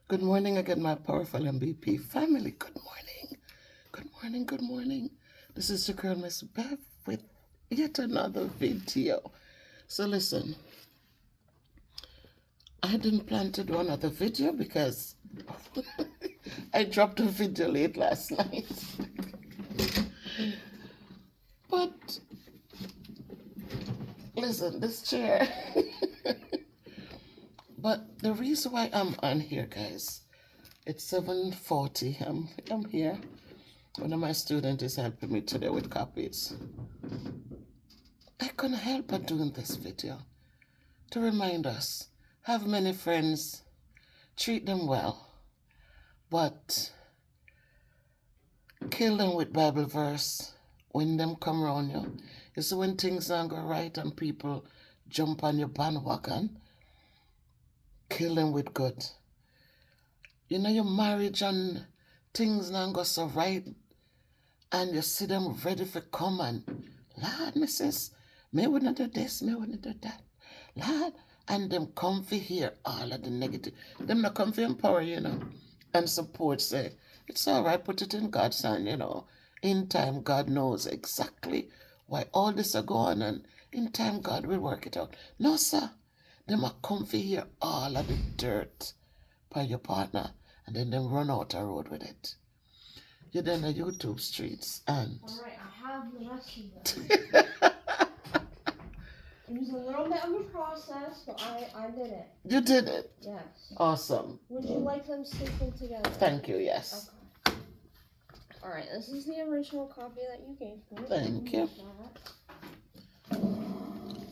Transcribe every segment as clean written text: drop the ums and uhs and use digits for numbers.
Good morning again, my powerful MVP family. Good morning. Good morning. Good morning. This is your girl, Miss Bev, with yet another video. So, listen, I didn't plan to do another video because I dropped a video late last night. But, listen, this chair. But the reason why I'm on here, guys, it's 7:40. I'm here. One of my students is helping me today with copies. I couldn't help but doing this video to remind us, have many friends, treat them well, but kill them with Bible verse when them come around you. You see, when things don't go right and people jump on your bandwagon, kill them with good. You know, your marriage and things don't go so right, and you see them ready for come and, Lord, missus, me wouldn't do this, me wouldn't do that. Lord, and them come for hear all of the negative. Them not come for empower, and support, say, it's all right, put it in God's hand, In time, God knows exactly why all this are going, and in time, God will work it out. No, sir. Them are come for hear all of the dirt by your partner, and then them run out the road with it. You're in the YouTube streets, and... All right, I have the rest of them. It was a little bit of a process, but I did it. You did it? Yes. Awesome. Would you like them stapled together? Thank you, yes. Okay. All right, this is the original copy that you gave me. Thank you.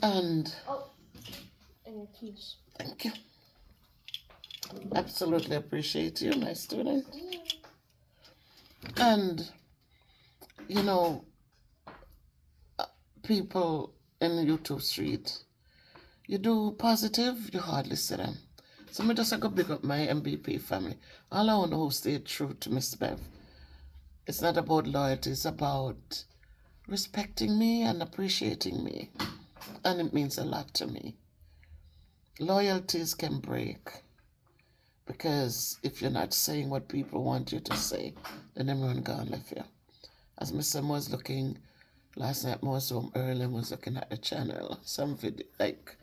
And... Oh, and your keys. Thank you. Absolutely appreciate you, my student. And, people in the YouTube street, you do positive, you hardly see them. So me just go big up my MVP family. All I want to who stay true to Miss Bev. It's not about loyalty, it's about respecting me and appreciating me. And it means a lot to me. Loyalties can break, because if you're not saying what people want you to say, then everyone gone left you. As my son was looking last night, I was home early and was looking at the channel, some video, like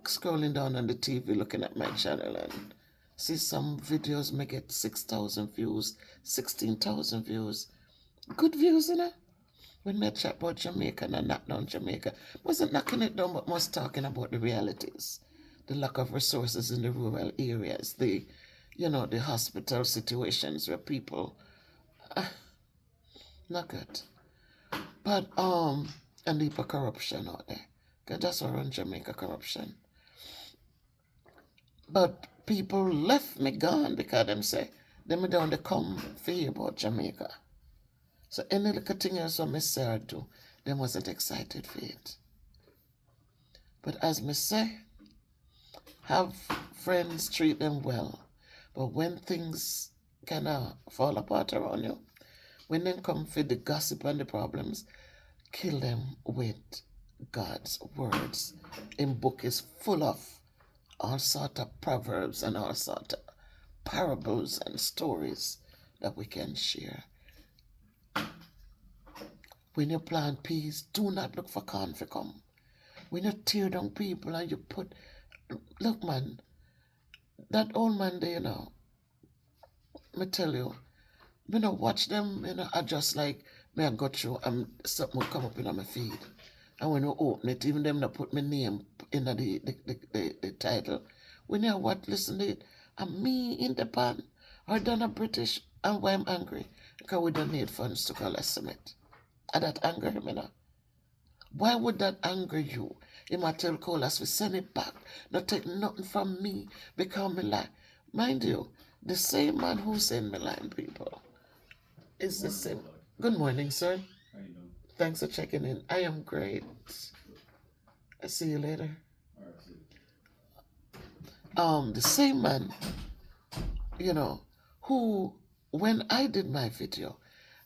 scrolling down on the TV, looking at my channel, and see some videos may get 6,000 views, 16,000 views. Good views, When I chat about Jamaica and I knock down Jamaica, wasn't knocking it down, but was talking about the realities. The lack of resources in the rural areas, the hospital situations where people, not good. But, and heap of corruption out there. Because that's what run Jamaica, corruption. But people left me gone because them say, them down they come for hear about Jamaica. So any little thing else what me say or do, them wasn't excited for it. But as me say, have friends, treat them well. But when things kind of fall apart around you, when they come for the gossip and the problems, kill them with God's words. In book is full of all sort of proverbs and all sort of parables and stories that we can share. When you plant peace, do not look for conflict come. When you tear down people and you put... Look, man, that old man there, me tell you, watch them, I just like, me I go through, something will come up in my feed. And when you open it, even them not put my name in the title. When you listen to it, I'm me in the pan, or done a British, and why I'm angry. Because we don't need funds to call estimate. And that anger him, Why would that anger you? He might tell Colas, we send it back, not take nothing from me, because me lie. Mind you, the same man who sent me lying people is the same. Good morning, sir. How you doing? Thanks for checking in. I am great. I'll see you later. All right, The same man, who, when I did my video,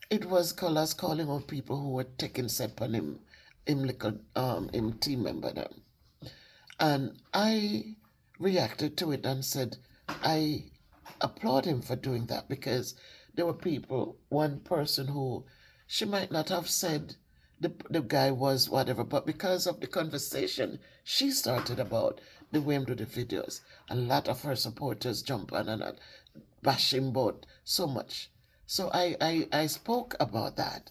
it was Colas calling on people who were taking step on him team member them. And I reacted to it and said, I applaud him for doing that, because there were people, one person who she might not have said the guy was whatever, but because of the conversation she started about the way him do the videos, a lot of her supporters jump on and bash him both so much. So I spoke about that,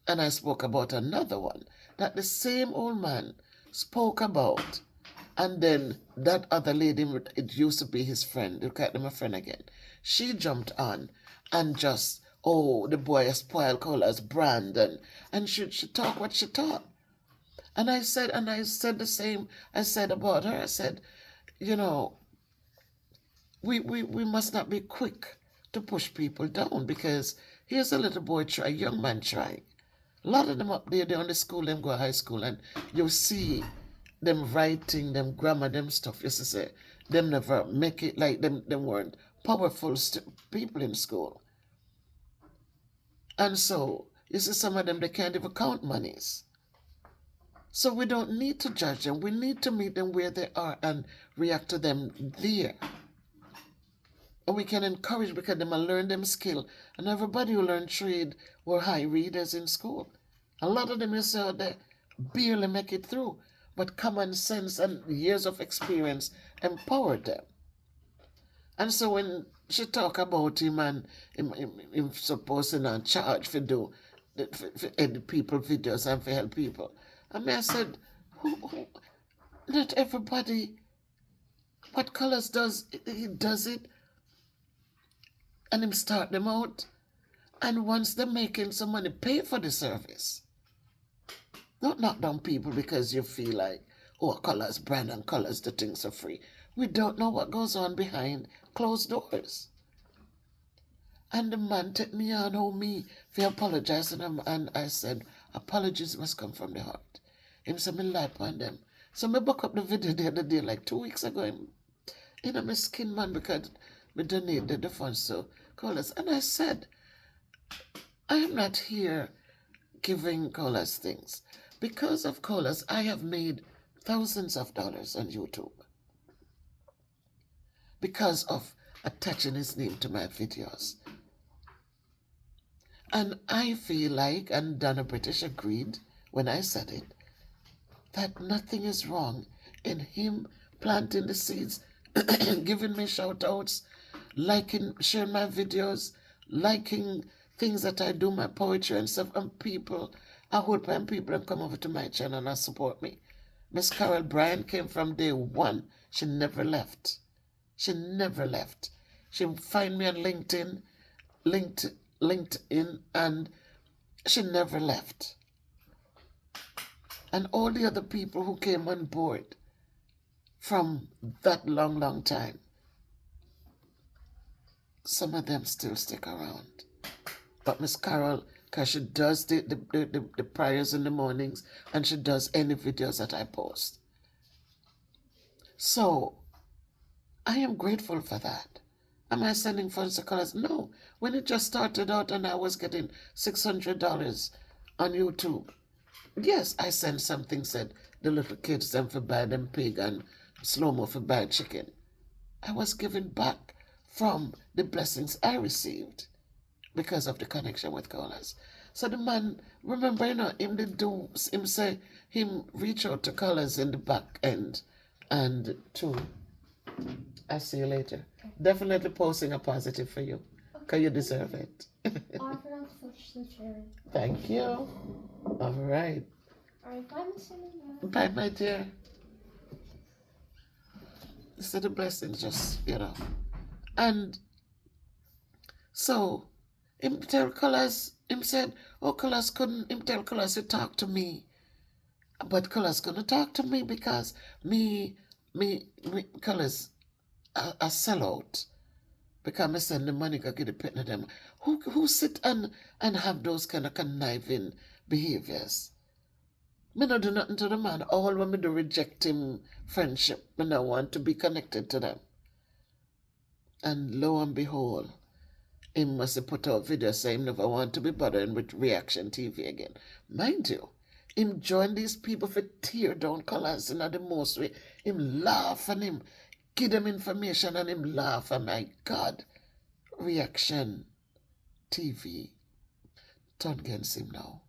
and I spoke about another one that the same old man spoke about. And then that other lady, it used to be his friend, look at them a friend again. She jumped on and just, oh, the boy has spoiled Cola's brand, and she talk what she thought. And I said the same I said about her. I said, you know, we must not be quick to push people down, because here's a little boy try, young man trying. A lot of them up there, they on the school, them go to high school, and you see them writing, them grammar, them stuff. Used to say, them never make it, like them weren't powerful people in school. And so, you see some of them, they can't even count monies. So we don't need to judge them. We need to meet them where they are and react to them there. And we can encourage, because they will learn them skill. And everybody who learn trade were high readers in school. A lot of them, you say, they barely make it through. But common sense and years of experience empowered them. And so when she talk about him and him supposed to charge for do for edit people videos and for help people, I said, not everybody, what Colors does, he does it, and him start them out, and once they're making some money, pay for the service. Don't knock down people because you feel like, oh, Colors brand and Colors, the things are free. We don't know what goes on behind closed doors. And the man took me on, oh me, for apologizing, and I said, apologies must come from the heart. Him said, me lie upon them. So me book up the video the other day, like 2 weeks ago, in my skin, man, because me donated the funds to Colors. And I said, I am not here giving Colors things. Because of Colors, I have made thousands of dollars on YouTube. Because of attaching his name to my videos. And I feel like, and Donna British agreed when I said it, that nothing is wrong in him planting the seeds, giving me shout outs, liking, sharing my videos, liking things that I do, my poetry and stuff, and people, I hope and people come over to my channel and support me. Miss Carol Bryan came from day one. She never left. She never left. She find me on LinkedIn, and she never left. And all the other people who came on board from that long time, some of them still stick around. But Miss Carol, because she does the prayers in the mornings, and she does any videos that I post. So, I am grateful for that. Am I sending funds to Colors? No. When it just started out and I was getting $600 on YouTube, yes, I sent something, said the little kids them for buy them pig and slow-mo for buy chicken. I was giving back from the blessings I received because of the connection with Colors. So the man, remember, him did do, him say, him reach out to Colors in the back end, and to, I'll see you later. Definitely posting a positive for you, because you deserve it. I forgot to touch the chair. Thank you. All right. Alright, bye, Miss Cindy. Bye, my dear. So the blessings, just, And so, him tell Colors, him said, oh, Colors couldn't, him tell Colors to talk to me. But Colors couldn't talk to me because me Colors a sellout. Because I send the money, go get the pit of them. Who sit and have those kind of conniving behaviors? Me no do nothing to the man. All when me do reject him friendship, me no want to be connected to them. And lo and behold, him must have put out video saying him never want to be bothering with Reaction TV again. Mind you, him join these people for tear down Colors in the most way. Him laugh and him give them information and him laugh, and my God, reaction TV turn against him now.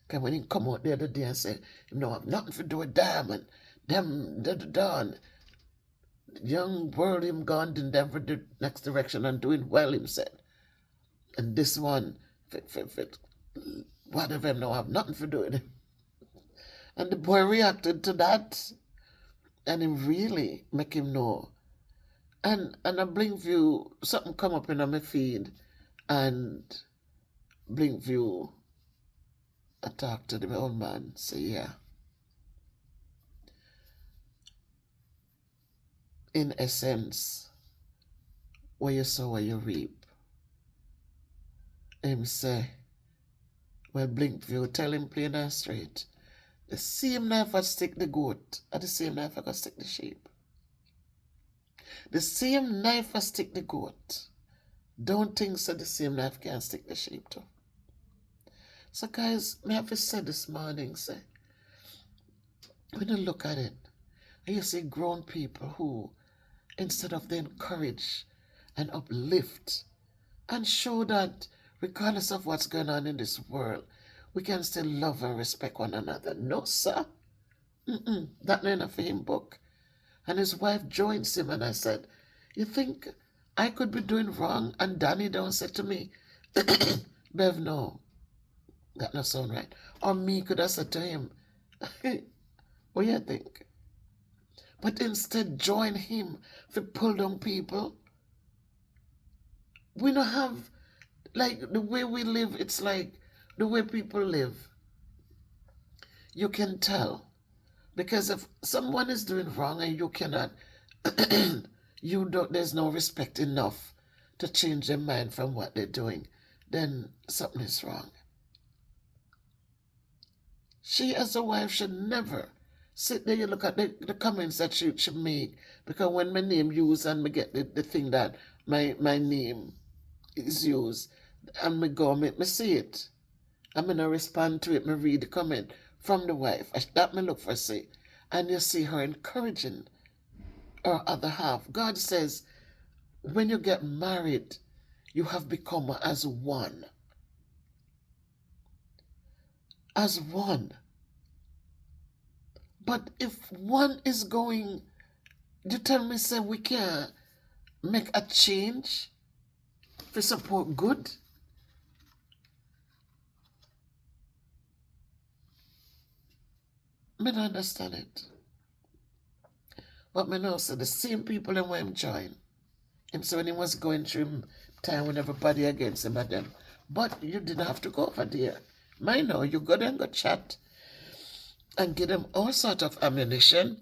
Because when he come out the other day and say, you know, I've nothing to do with them and them done. Young world him gone in them for the next direction and doing well, him said. And this one, fit, whatever him now have nothing to do with him. And the boy reacted to that and it really make him know. And I blink view, something come up in my feed and blink view I talk to the old man, say yeah. In essence, what you sow, what you reap. Him say, well, blink view, tell him plain and straight. The same knife I stick the goat, or the same knife I can stick the sheep. The same knife I stick the goat. Don't think so the same knife can stick the sheep too. So guys, me have to say this morning, say, when you look at it, and you see grown people who, instead of they encourage and uplift and show that regardless of what's going on in this world, we can still love and respect one another. No, sir. That ain't enough for him book. And his wife joins him and I said, you think I could be doing wrong? And Danny don't say to me, Bev, no, that not sound right. Or me could have said to him, what do you think? But instead join him to pull down people. We don't have, like the way we live, it's like the way people live. You can tell. Because if someone is doing wrong and you cannot, there's no respect enough to change their mind from what they're doing, then something is wrong. She as a wife should never sit there, you look at the comments that she should make, because when my name used and me get the thing that my name is used, and me go, me see it. I'm going to respond to it, me read the comment from the wife. That me look for see. And you see her encouraging her other half. God says, when you get married, you have become as one. As one. But if one is going, you tell me, say, we can't make a change to support good? I don't understand it. But I know, so the same people in where him join. Him so when he was going through time when everybody against him at them. But you didn't have to go over there. I know, you go there and go chat and give them all sort of ammunition.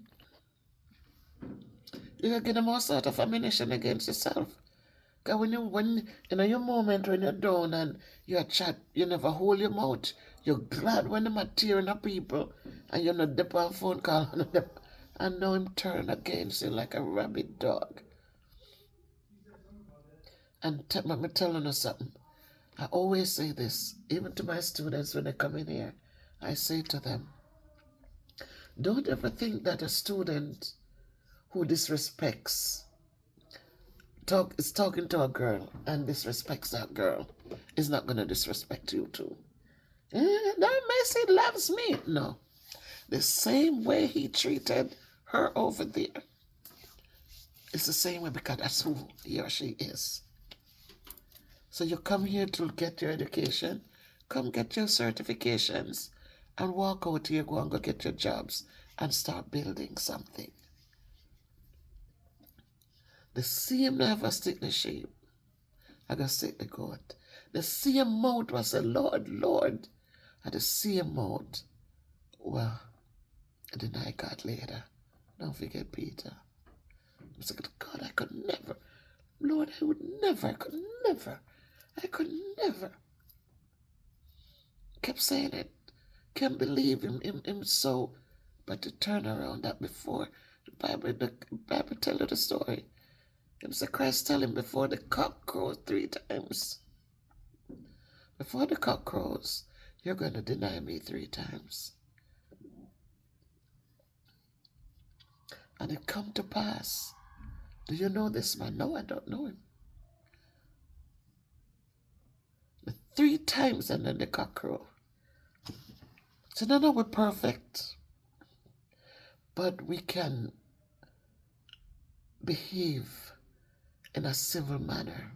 You can give them all sort of ammunition against yourself. Because when your moment when you're down and you chat, you never hold your mouth. You're glad when them are tearing up people and you're not dip on phone call on them. And now him turn against you like a rabid dog. And me telling you something. I always say this, even to my students when they come in here. I say to them, don't ever think that a student who disrespects is talking to a girl and disrespects that girl is not going to disrespect you too. That Messi loves me. No. The same way he treated her over there, it's the same way because that's who he or she is. So you come here to get your education, come get your certifications, and walk out here, go and go get your jobs and start building something. The same never stick the sheep, I gotta stick the goat. The same mouth was a Lord, Lord. At the same mouth, well, I deny God later. Don't forget Peter. I was like, God, I could never. Lord, I would never, I could never. Kept saying it. Can't believe him so. But to turn around that before, the Bible tell you the story. It was Christ tell him before the cock crows 3 times. Before the cock crows, you're going to deny me 3 times. And it come to pass. Do you know this man? No, I don't know him. 3 times and then the cock crow. So none of we're perfect, but we can behave in a civil manner.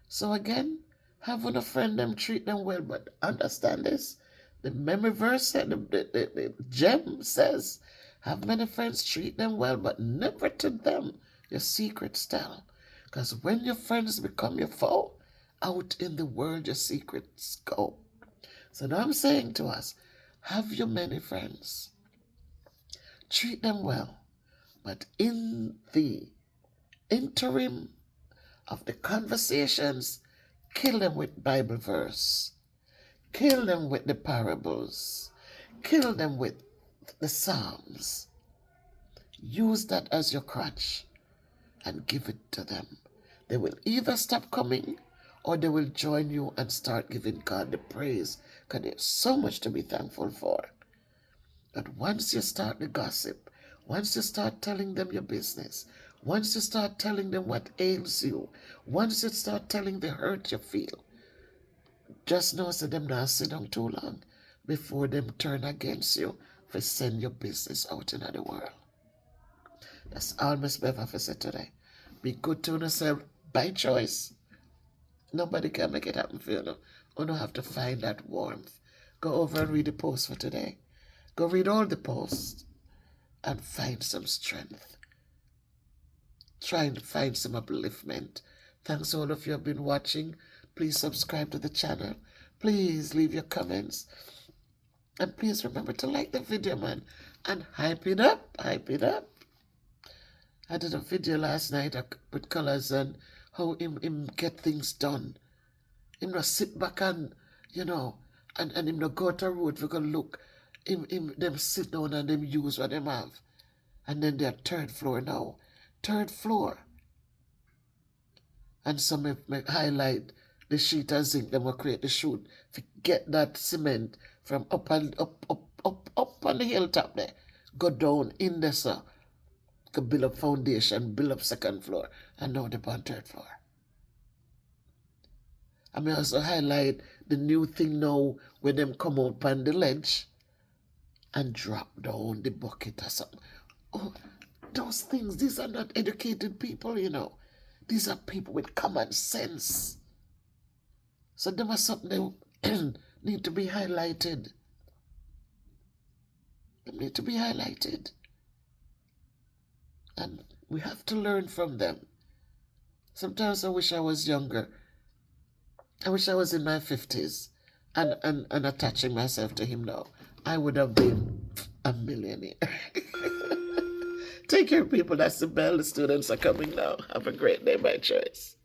So again, have a friend them, treat them well, but understand this. The memory verse said, the gem says, have many friends, treat them well, but never to them your secrets tell. Because when your friends become your foe, out in the world your secrets go. So now I'm saying to us, have your many friends. Treat them well. But in the interim of the conversations, kill them with Bible verse. Kill them with the parables. Kill them with the Psalms. Use that as your crutch and give it to them. They will either stop coming or they will join you and start giving God the praise, because there's so much to be thankful for. But once you start the gossip, once you start telling them your business, once you start telling them what ails you, once you start telling the hurt you feel, just know that them not sit down too long before them turn against you for send your business out into the world. That's all Miss Bev have to say today. Be good to yourself by choice. Nobody can make it happen for you. No. You don't have to find that warmth. Go over and read the post for today. Go read all the posts and find some strength. Try and find some upliftment. Thanks all of you have been watching. Please subscribe to the channel. Please leave your comments. And please remember to like the video, man. And hype it up. Hype it up. I did a video last night with Colors and how him get things done. Him not sit back and, and him not go to a road for go look. Them sit down and them use what them have. And then they're 3rd floor now. 3rd floor. And some make highlight the sheet of zinc them will create the shoot. Get that cement from up on the hilltop there. Go down in there, sir. Go build up foundation, build up 2nd floor, and now they're on 3rd floor. I may also highlight the new thing now when them come up on the ledge and drop down the bucket or something. Oh, those things, these are not educated people, These are people with common sense. So there was something they need to be highlighted. They need to be highlighted. And we have to learn from them. Sometimes I wish I was younger. I wish I was in my 50s and attaching myself to him now. I would have been a millionaire. Take care, people. That's the bell. The students are coming now. Have a great day by choice.